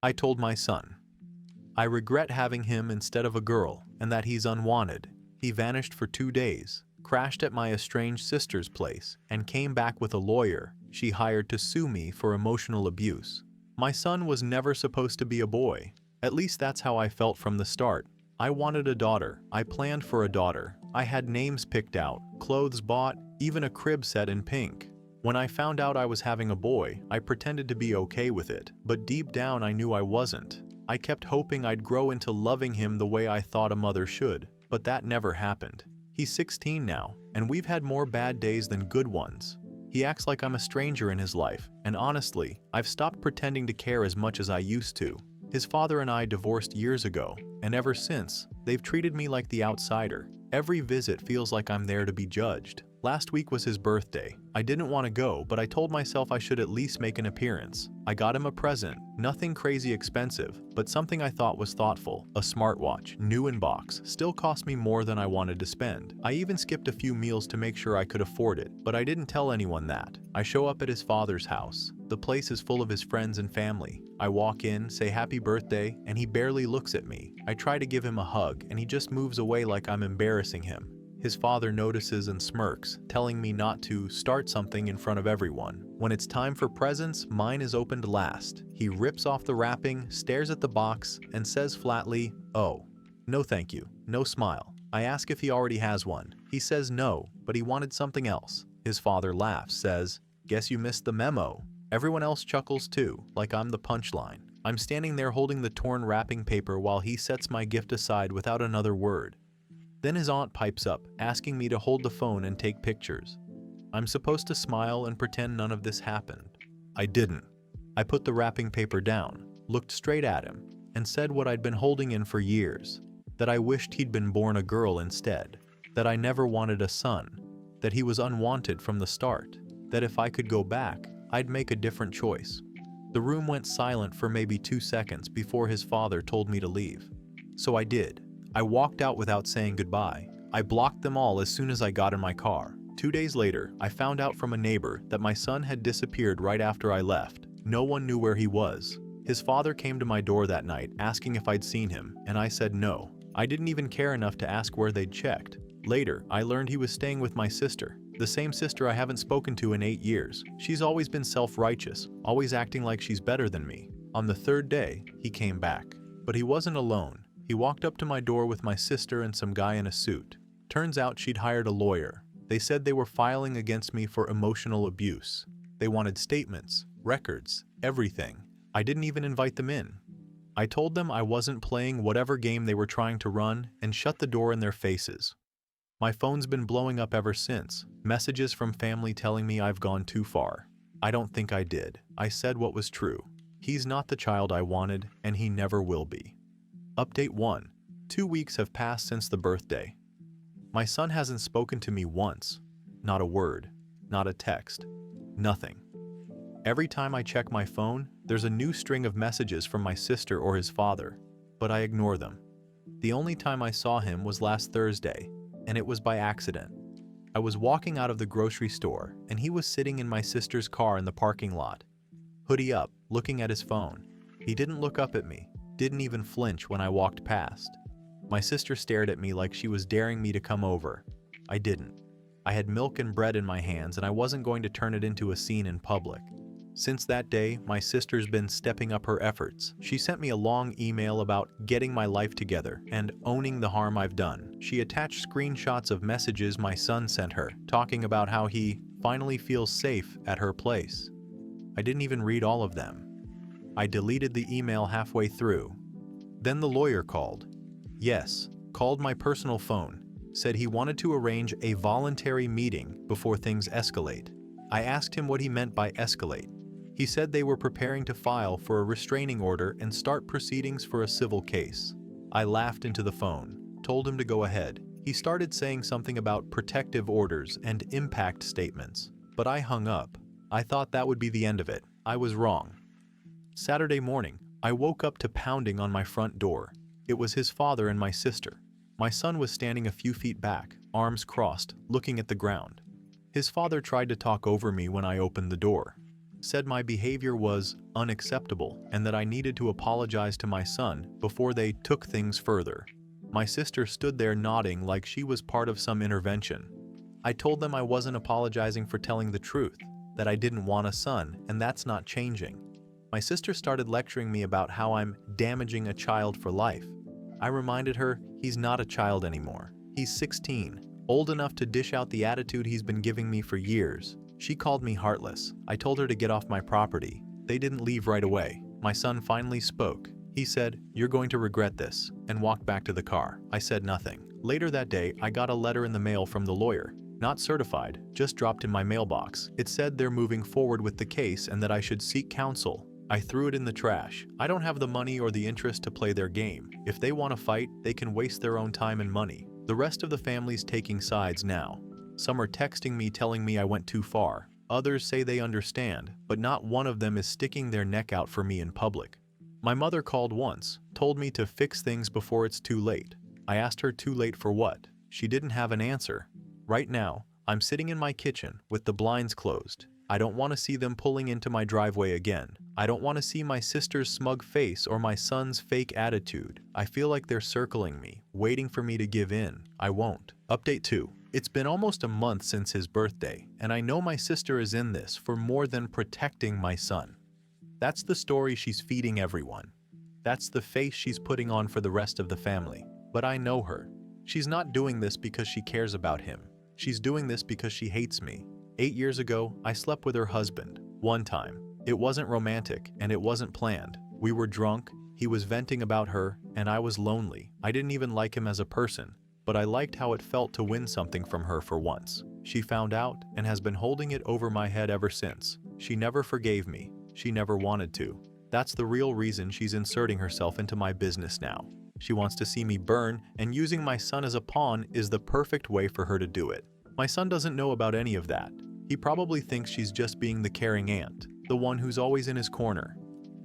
I told my son. I regret having him instead of a girl and that he's unwanted. He vanished for 2 days, crashed at my estranged sister's place, and came back with a lawyer she hired to sue me for emotional abuse. My son was never supposed to be a boy. At least that's how I felt from the start. I wanted a daughter. I planned for a daughter. I had names picked out, clothes bought, even a crib set in pink. When I found out I was having a boy, I pretended to be okay with it, but deep down I knew I wasn't. I kept hoping I'd grow into loving him the way I thought a mother should, but that never happened. He's 16 now, and we've had more bad days than good ones. He acts like I'm a stranger in his life, and honestly, I've stopped pretending to care as much as I used to. His father and I divorced years ago, and ever since, they've treated me like the outsider. Every visit feels like I'm there to be judged. Last week was his birthday. I didn't want to go, but I told myself I should at least make an appearance. I got him a present, nothing crazy expensive, but something I thought was thoughtful. A smartwatch, new in box, still cost me more than I wanted to spend. I even skipped a few meals to make sure I could afford it, but I didn't tell anyone that. I show up at his father's house. The place is full of his friends and family. I walk in, say happy birthday, and he barely looks at me. I try to give him a hug, and he just moves away like I'm embarrassing him. His father notices and smirks, telling me not to start something in front of everyone. When it's time for presents, mine is opened last. He rips off the wrapping, stares at the box, and says flatly, "Oh, no thank you." No smile. I ask if he already has one. He says no, but he wanted something else. His father laughs, says, "Guess you missed the memo." Everyone else chuckles too, like I'm the punchline. I'm standing there holding the torn wrapping paper while he sets my gift aside without another word. Then his aunt pipes up, asking me to hold the phone and take pictures. I'm supposed to smile and pretend none of this happened. I didn't. I put the wrapping paper down, looked straight at him, and said what I'd been holding in for years, that I wished he'd been born a girl instead, that I never wanted a son, that he was unwanted from the start, that if I could go back, I'd make a different choice. The room went silent for maybe 2 seconds before his father told me to leave. So I did. I walked out without saying goodbye. I blocked them all as soon as I got in my car. 2 days later, I found out from a neighbor that my son had disappeared right after I left. No one knew where he was. His father came to my door that night asking if I'd seen him, and I said no. I didn't even care enough to ask where they'd checked. Later, I learned he was staying with my sister, the same sister I haven't spoken to in 8 years. She's always been self-righteous, always acting like she's better than me. On the 3rd day, he came back. But he wasn't alone. He walked up to my door with my sister and some guy in a suit. Turns out she'd hired a lawyer. They said they were filing against me for emotional abuse. They wanted statements, records, everything. I didn't even invite them in. I told them I wasn't playing whatever game they were trying to run and shut the door in their faces. My phone's been blowing up ever since. Messages from family telling me I've gone too far. I don't think I did. I said what was true. He's not the child I wanted, and he never will be. Update 1. 2 weeks have passed since the birthday. My son hasn't spoken to me once. Not a word. Not a text. Nothing. Every time I check my phone, there's a new string of messages from my sister or his father, but I ignore them. The only time I saw him was last Thursday, and it was by accident. I was walking out of the grocery store, and he was sitting in my sister's car in the parking lot. Hoodie up, looking at his phone. He didn't look up at me. Didn't even flinch when I walked past. My sister stared at me like she was daring me to come over. I didn't. I had milk and bread in my hands and I wasn't going to turn it into a scene in public. Since that day, my sister's been stepping up her efforts. She sent me a long email about getting my life together and owning the harm I've done. She attached screenshots of messages my son sent her, talking about how he finally feels safe at her place. I didn't even read all of them. I deleted the email halfway through. Then the lawyer called. Yes, called my personal phone. Said he wanted to arrange a voluntary meeting before things escalate. I asked him what he meant by escalate. He said they were preparing to file for a restraining order and start proceedings for a civil case. I laughed into the phone, told him to go ahead. He started saying something about protective orders and impact statements, but I hung up. I thought that would be the end of it. I was wrong. Saturday morning, I woke up to pounding on my front door. It was his father and my sister. My son was standing a few feet back, arms crossed, looking at the ground. His father tried to talk over me when I opened the door. said my behavior was unacceptable and that I needed to apologize to my son before they took things further. My sister stood there nodding like she was part of some intervention. I told them I wasn't apologizing for telling the truth, that I didn't want a son, and that's not changing. My sister started lecturing me about how I'm damaging a child for life. I reminded her he's not a child anymore. He's 16, old enough to dish out the attitude he's been giving me for years. She called me heartless. I told her to get off my property. They didn't leave right away. My son finally spoke. He said, "You're going to regret this," and walked back to the car. I said nothing. Later that day, I got a letter in the mail from the lawyer. Not certified, just dropped in my mailbox. It said they're moving forward with the case and that I should seek counsel. I threw it in the trash. I don't have the money or the interest to play their game. If they want to fight, they can waste their own time and money. The rest of the family's taking sides now. Some are texting me telling me I went too far. Others say they understand, but not one of them is sticking their neck out for me in public. My mother called once, told me to fix things before it's too late. I asked her too late for what? She didn't have an answer. Right now, I'm sitting in my kitchen with the blinds closed. I don't want to see them pulling into my driveway again. I don't want to see my sister's smug face or my son's fake attitude. I feel like they're circling me, waiting for me to give in. I won't. Update 2. It's been almost a month since his birthday, and I know my sister is in this for more than protecting my son. That's the story she's feeding everyone. That's the face she's putting on for the rest of the family. But I know her. She's not doing this because she cares about him. She's doing this because she hates me. 8 years ago, I slept with her husband. One time. It wasn't romantic, and it wasn't planned. We were drunk, he was venting about her, and I was lonely. I didn't even like him as a person, but I liked how it felt to win something from her for once. She found out and has been holding it over my head ever since. She never forgave me. She never wanted to. That's the real reason she's inserting herself into my business now. She wants to see me burn, and using my son as a pawn is the perfect way for her to do it. My son doesn't know about any of that. He probably thinks she's just being the caring aunt, the one who's always in his corner.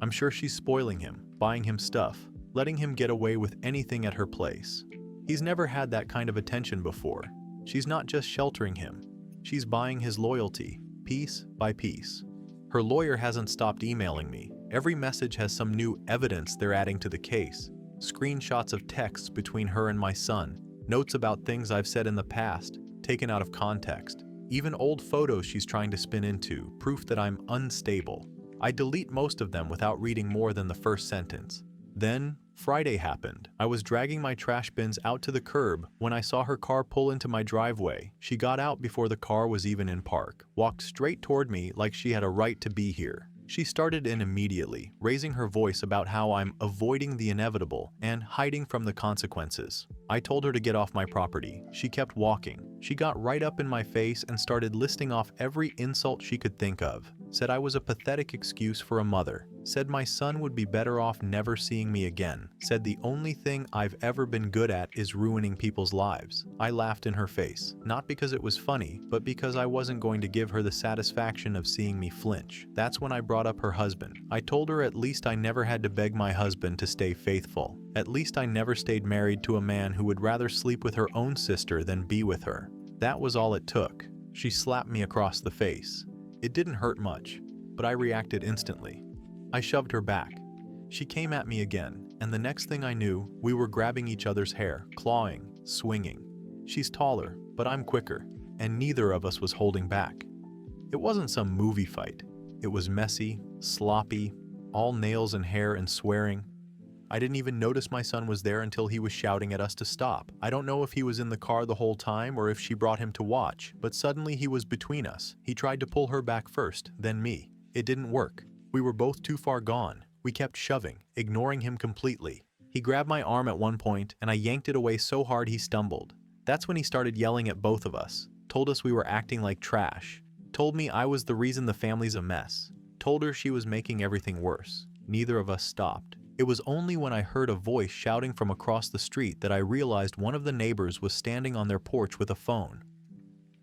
I'm sure she's spoiling him, buying him stuff, letting him get away with anything at her place. He's never had that kind of attention before. She's not just sheltering him. She's buying his loyalty, piece by piece. Her lawyer hasn't stopped emailing me. Every message has some new evidence they're adding to the case. Screenshots of texts between her and my son, notes about things I've said in the past, taken out of context. Even old photos she's trying to spin into, proof that I'm unstable. I delete most of them without reading more than the first sentence. Then, Friday happened. I was dragging my trash bins out to the curb when I saw her car pull into my driveway. She got out before the car was even in park, walked straight toward me like she had a right to be here. She started in immediately, raising her voice about how I'm avoiding the inevitable and hiding from the consequences. I told her to get off my property. She kept walking. She got right up in my face and started listing off every insult she could think of. Said I was a pathetic excuse for a mother. Said my son would be better off never seeing me again. Said the only thing I've ever been good at is ruining people's lives. I laughed in her face, not because it was funny, but because I wasn't going to give her the satisfaction of seeing me flinch. That's when I brought up her husband. I told her at least I never had to beg my husband to stay faithful. At least I never stayed married to a man who would rather sleep with her own sister than be with her. That was all it took. She slapped me across the face. It didn't hurt much, but I reacted instantly. I shoved her back. She came at me again, and the next thing I knew, we were grabbing each other's hair, clawing, swinging. She's taller, but I'm quicker, and neither of us was holding back. It wasn't some movie fight. It was messy, sloppy, all nails and hair and swearing. I didn't even notice my son was there until he was shouting at us to stop. I don't know if he was in the car the whole time or if she brought him to watch, but suddenly he was between us. He tried to pull her back first, then me. It didn't work. We were both too far gone. We kept shoving, ignoring him completely. He grabbed my arm at one point, and I yanked it away so hard he stumbled. That's when he started yelling at both of us, told us we were acting like trash, told me I was the reason the family's a mess, told her she was making everything worse. Neither of us stopped. It was only when I heard a voice shouting from across the street that I realized one of the neighbors was standing on their porch with a phone.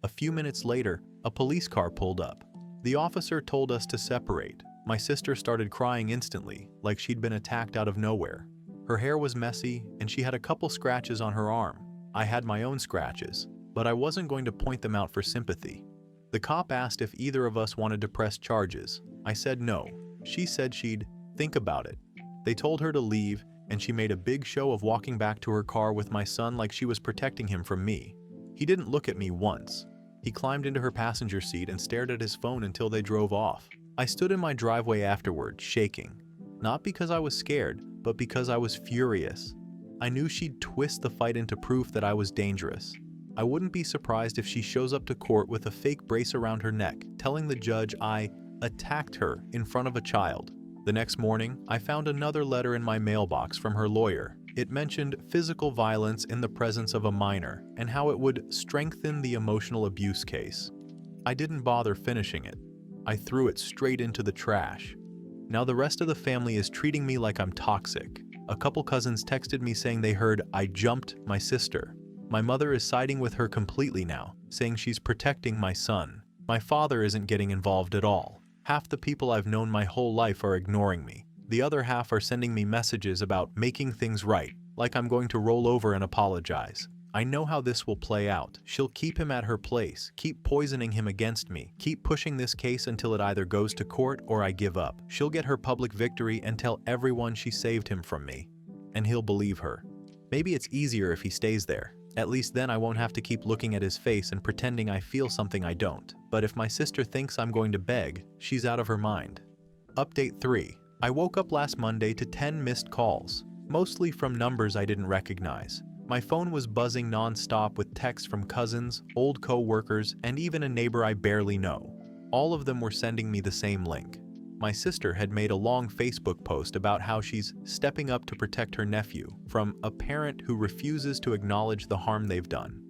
A few minutes later, a police car pulled up. The officer told us to separate. My sister started crying instantly, like she'd been attacked out of nowhere. Her hair was messy, and she had a couple scratches on her arm. I had my own scratches, but I wasn't going to point them out for sympathy. The cop asked if either of us wanted to press charges. I said no. She said she'd think about it. They told her to leave, and she made a big show of walking back to her car with my son like she was protecting him from me. He didn't look at me once. He climbed into her passenger seat and stared at his phone until they drove off. I stood in my driveway afterward, shaking. Not because I was scared, but because I was furious. I knew she'd twist the fight into proof that I was dangerous. I wouldn't be surprised if she shows up to court with a fake brace around her neck, telling the judge I attacked her in front of a child. The next morning, I found another letter in my mailbox from her lawyer. It mentioned physical violence in the presence of a minor and how it would strengthen the emotional abuse case. I didn't bother finishing it. I threw it straight into the trash. Now the rest of the family is treating me like I'm toxic. A couple cousins texted me saying they heard I jumped my sister. My mother is siding with her completely now, saying she's protecting my son. My father isn't getting involved at all. Half the people I've known my whole life are ignoring me. The other half are sending me messages about making things right, like I'm going to roll over and apologize. I know how this will play out. She'll keep him at her place, keep poisoning him against me, keep pushing this case until it either goes to court or I give up. She'll get her public victory and tell everyone she saved him from me. And he'll believe her. Maybe it's easier if he stays there. At least then I won't have to keep looking at his face and pretending I feel something I don't. But if my sister thinks I'm going to beg, she's out of her mind. Update 3. I woke up last Monday to 10 missed calls, mostly from numbers I didn't recognize. My phone was buzzing non-stop with texts from cousins, old co-workers, and even a neighbor I barely know. All of them were sending me the same link. My sister had made a long Facebook post about how she's stepping up to protect her nephew from a parent who refuses to acknowledge the harm they've done.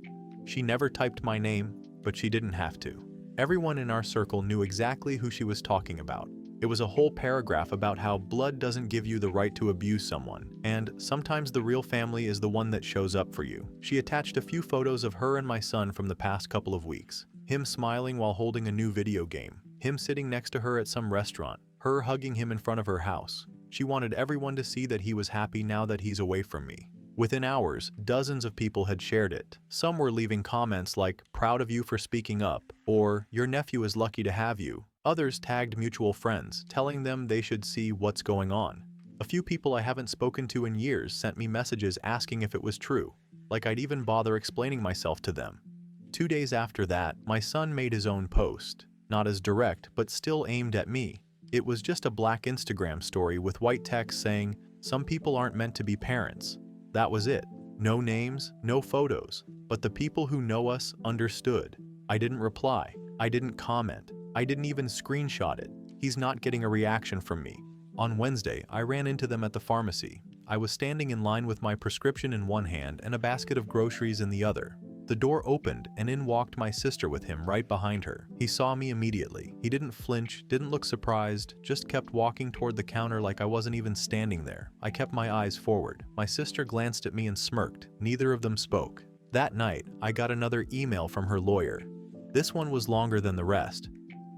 She never typed my name, but she didn't have to. Everyone in our circle knew exactly who she was talking about. It was a whole paragraph about how blood doesn't give you the right to abuse someone, and sometimes the real family is the one that shows up for you. She attached a few photos of her and my son from the past couple of weeks. Him smiling while holding a new video game. Him sitting next to her at some restaurant. Her hugging him in front of her house. She wanted everyone to see that he was happy now that he's away from me. Within hours, dozens of people had shared it. Some were leaving comments like, "Proud of you for speaking up," or "Your nephew is lucky to have you." Others tagged mutual friends, telling them they should see what's going on. A few people I haven't spoken to in years sent me messages asking if it was true, like I'd even bother explaining myself to them. 2 days after that, my son made his own post. Not as direct, but still aimed at me. It was just a black Instagram story with white text saying, "Some people aren't meant to be parents." That was it. No names, no photos. But the people who know us understood. I didn't reply. I didn't comment. I didn't even screenshot it. He's not getting a reaction from me. On Wednesday, I ran into them at the pharmacy. I was standing in line with my prescription in one hand and a basket of groceries in the other. The door opened and in walked my sister with him right behind her. He saw me immediately. He didn't flinch, didn't look surprised, just kept walking toward the counter like I wasn't even standing there. I kept my eyes forward. My sister glanced at me and smirked. Neither of them spoke. That night, I got another email from her lawyer. This one was longer than the rest.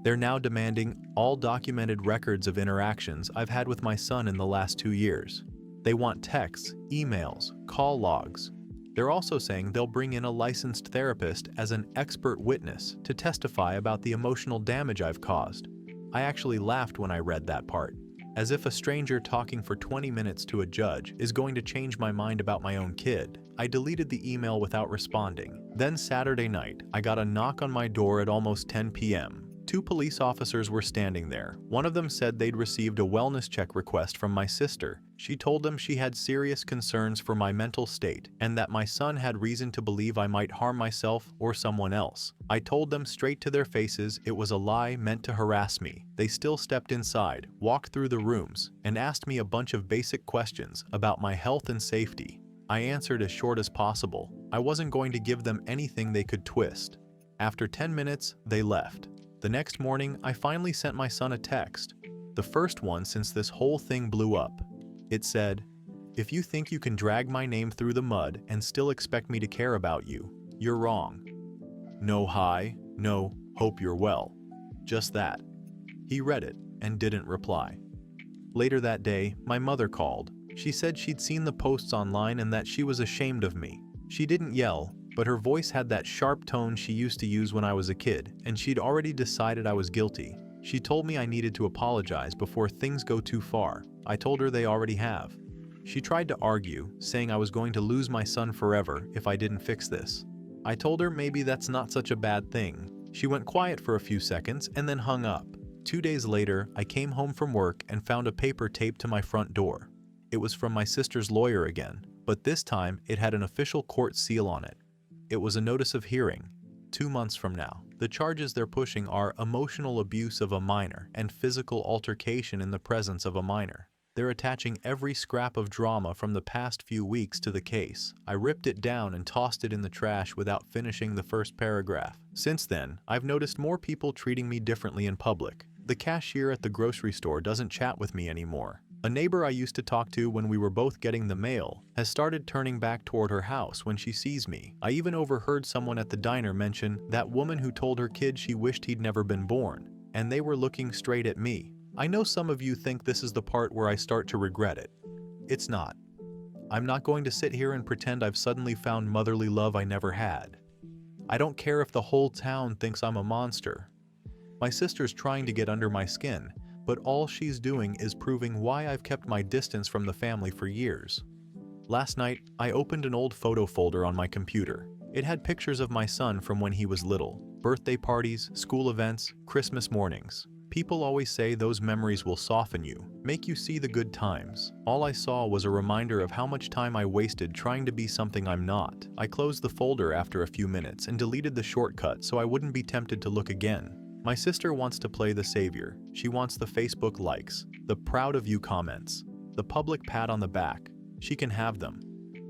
They're now demanding all documented records of interactions I've had with my son in the last 2 years. They want texts, emails, call logs. They're also saying they'll bring in a licensed therapist as an expert witness to testify about the emotional damage I've caused. I actually laughed when I read that part. As if a stranger talking for 20 minutes to a judge is going to change my mind about my own kid. I deleted the email without responding. Then Saturday night, I got a knock on my door at almost 10 p.m. 2 police officers were standing there. One of them said they'd received a wellness check request from my sister. She told them she had serious concerns for my mental state and that my son had reason to believe I might harm myself or someone else. I told them straight to their faces it was a lie meant to harass me. They still stepped inside, walked through the rooms, and asked me a bunch of basic questions about my health and safety. I answered as short as possible. I wasn't going to give them anything they could twist. After 10 minutes, they left. The next morning, I finally sent my son a text. The first one since this whole thing blew up. It said, "If you think you can drag my name through the mud and still expect me to care about you, you're wrong. No hi, no, hope you're well." Just that. He read it and didn't reply. Later that day, my mother called. She said she'd seen the posts online and that she was ashamed of me. She didn't yell, but her voice had that sharp tone she used to use when I was a kid, and she'd already decided I was guilty. She told me I needed to apologize before things go too far. I told her they already have. She tried to argue, saying I was going to lose my son forever if I didn't fix this. I told her maybe that's not such a bad thing. She went quiet for a few seconds and then hung up. 2 days later, I came home from work and found a paper taped to my front door. It was from my sister's lawyer again, but this time it had an official court seal on it. It was a notice of hearing, 2 months from now. The charges they're pushing are emotional abuse of a minor and physical altercation in the presence of a minor. They're attaching every scrap of drama from the past few weeks to the case. I ripped it down and tossed it in the trash without finishing the first paragraph. Since then, I've noticed more people treating me differently in public. The cashier at the grocery store doesn't chat with me anymore. A neighbor I used to talk to when we were both getting the mail has started turning back toward her house when she sees me. I even overheard someone at the diner mention that woman who told her kid she wished he'd never been born, and they were looking straight at me. I know some of you think this is the part where I start to regret it. It's not. I'm not going to sit here and pretend I've suddenly found motherly love I never had. I don't care if the whole town thinks I'm a monster. My sister's trying to get under my skin, but all she's doing is proving why I've kept my distance from the family for years. Last night, I opened an old photo folder on my computer. It had pictures of my son from when he was little, birthday parties, school events, Christmas mornings. People always say those memories will soften you, make you see the good times. All I saw was a reminder of how much time I wasted trying to be something I'm not. I closed the folder after a few minutes and deleted the shortcut so I wouldn't be tempted to look again. My sister wants to play the savior. She wants the Facebook likes, the proud of you comments, the public pat on the back. She can have them.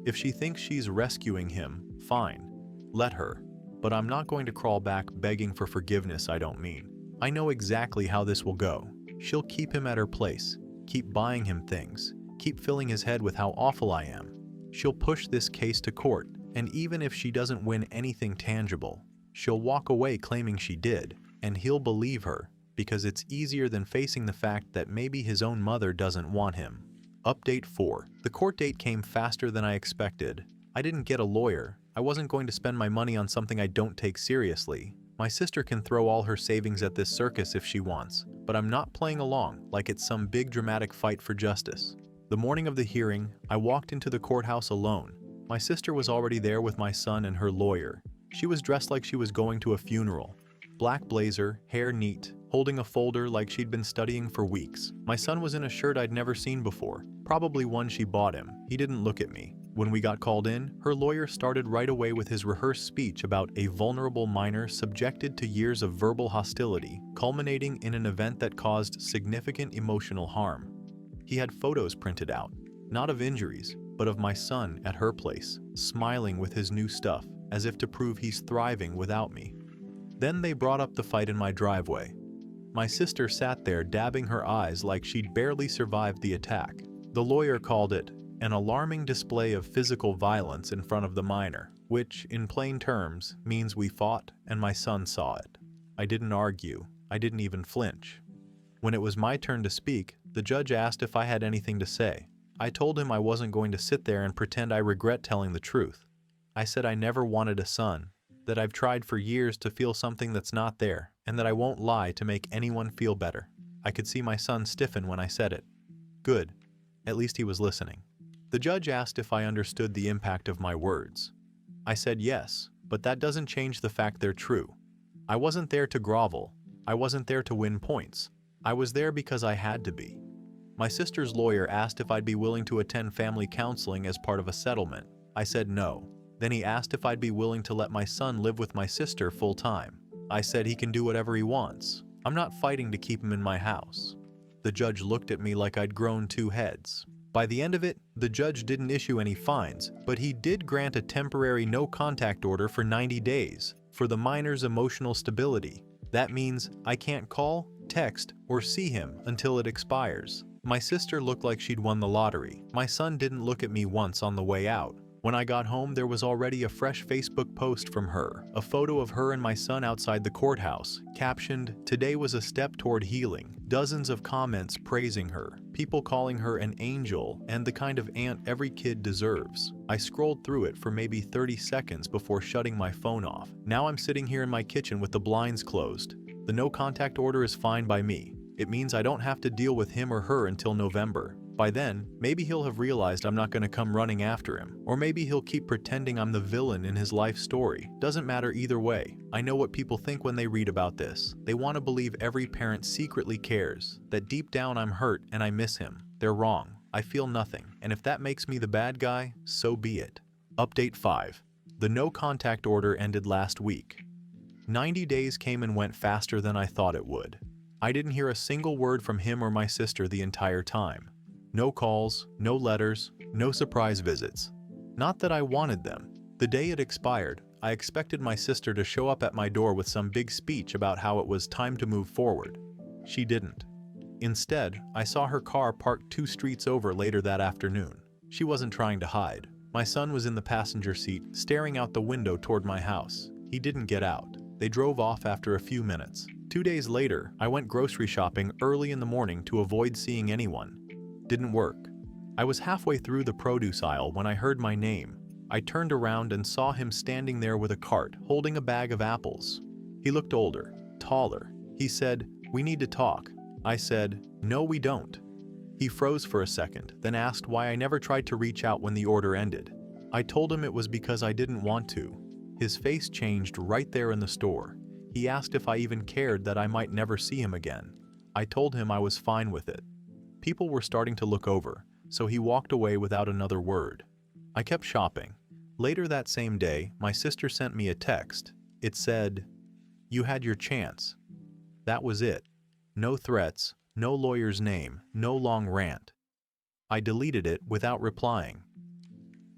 If she thinks she's rescuing him, fine. Let her. But I'm not going to crawl back begging for forgiveness I don't mean. I know exactly how this will go. She'll keep him at her place, keep buying him things, keep filling his head with how awful I am. She'll push this case to court, and even if she doesn't win anything tangible, she'll walk away claiming she did, and he'll believe her, because it's easier than facing the fact that maybe his own mother doesn't want him. Update 4. The court date came faster than I expected. I didn't get a lawyer. I wasn't going to spend my money on something I don't take seriously. My sister can throw all her savings at this circus if she wants, but I'm not playing along like it's some big dramatic fight for justice. The morning of the hearing, I walked into the courthouse alone. My sister was already there with my son and her lawyer. She was dressed like she was going to a funeral. Black blazer, hair neat, holding a folder like she'd been studying for weeks. My son was in a shirt I'd never seen before, probably one she bought him. He didn't look at me. When we got called in, her lawyer started right away with his rehearsed speech about a vulnerable minor subjected to years of verbal hostility, culminating in an event that caused significant emotional harm. He had photos printed out, not of injuries, but of my son at her place, smiling with his new stuff, as if to prove he's thriving without me. Then they brought up the fight in my driveway. My sister sat there dabbing her eyes like she'd barely survived the attack. The lawyer called it an alarming display of physical violence in front of the minor, which, in plain terms, means we fought and my son saw it. I didn't argue. I didn't even flinch. When it was my turn to speak, the judge asked if I had anything to say. I told him I wasn't going to sit there and pretend I regret telling the truth. I said I never wanted a son, that I've tried for years to feel something that's not there, and that I won't lie to make anyone feel better. I could see my son stiffen when I said it. Good. At least he was listening. The judge asked if I understood the impact of my words. I said yes, but that doesn't change the fact they're true. I wasn't there to grovel. I wasn't there to win points. I was there because I had to be. My sister's lawyer asked if I'd be willing to attend family counseling as part of a settlement. I said no. Then he asked if I'd be willing to let my son live with my sister full time. I said he can do whatever he wants. I'm not fighting to keep him in my house. The judge looked at me like I'd grown 2 heads. By the end of it, the judge didn't issue any fines, but he did grant a temporary no-contact order for 90 days for the minor's emotional stability. That means I can't call, text, or see him until it expires. My sister looked like she'd won the lottery. My son didn't look at me once on the way out. When I got home, there was already a fresh Facebook post from her, a photo of her and my son outside the courthouse, captioned, "Today was a step toward healing." Dozens of comments praising her, people calling her an angel and the kind of aunt every kid deserves. I scrolled through it for maybe 30 seconds before shutting my phone off. Now I'm sitting here in my kitchen with the blinds closed, The no contact order is fine by me. It means I don't have to deal with him or her until November. By then, maybe he'll have realized I'm not going to come running after him. Or maybe he'll keep pretending I'm the villain in his life story. Doesn't matter either way. I know what people think when they read about this. They want to believe every parent secretly cares, that deep down I'm hurt and I miss him. They're wrong. I feel nothing. And if that makes me the bad guy, so be it. Update 5. The no contact order ended last week. 90 days came and went faster than I thought it would. I didn't hear a single word from him or my sister the entire time. No calls, no letters, no surprise visits. Not that I wanted them. The day it expired, I expected my sister to show up at my door with some big speech about how it was time to move forward. She didn't. Instead, I saw her car parked 2 streets over later that afternoon. She wasn't trying to hide. My son was in the passenger seat, staring out the window toward my house. He didn't get out. They drove off after a few minutes. 2 days later, I went grocery shopping early in the morning to avoid seeing anyone. Didn't work. I was halfway through the produce aisle when I heard my name. I turned around and saw him standing there with a cart, holding a bag of apples. He looked older, taller. He said, "We need to talk." I said, "No, we don't." He froze for a second, then asked why I never tried to reach out when the order ended. I told him it was because I didn't want to. His face changed right there in the store. He asked if I even cared that I might never see him again. I told him I was fine with it. People were starting to look over, so he walked away without another word. I kept shopping. Later that same day, my sister sent me a text. It said, "You had your chance." That was it. No threats, no lawyer's name, no long rant. I deleted it without replying.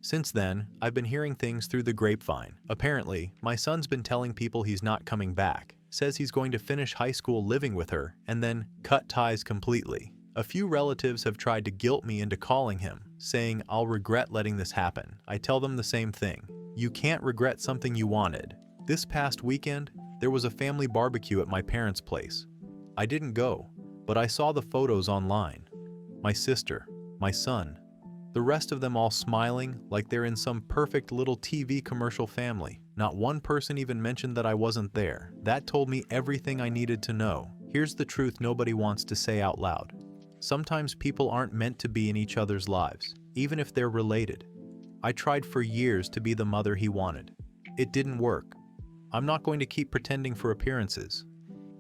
Since then, I've been hearing things through the grapevine. Apparently, my son's been telling people he's not coming back, says he's going to finish high school living with her, and then cut ties completely. A few relatives have tried to guilt me into calling him, saying I'll regret letting this happen. I tell them the same thing. You can't regret something you wanted. This past weekend, there was a family barbecue at my parents' place. I didn't go, but I saw the photos online. My sister, my son, the rest of them all smiling like they're in some perfect little TV commercial family. Not one person even mentioned that I wasn't there. That told me everything I needed to know. Here's the truth nobody wants to say out loud. Sometimes people aren't meant to be in each other's lives, even if they're related. I tried for years to be the mother he wanted. It didn't work. I'm not going to keep pretending for appearances.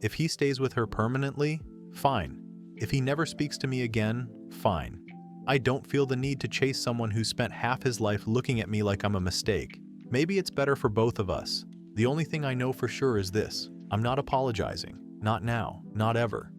If he stays with her permanently, fine. If he never speaks to me again, fine. I don't feel the need to chase someone who spent half his life looking at me like I'm a mistake. Maybe it's better for both of us. The only thing I know for sure is this: I'm not apologizing. Not now. Not ever.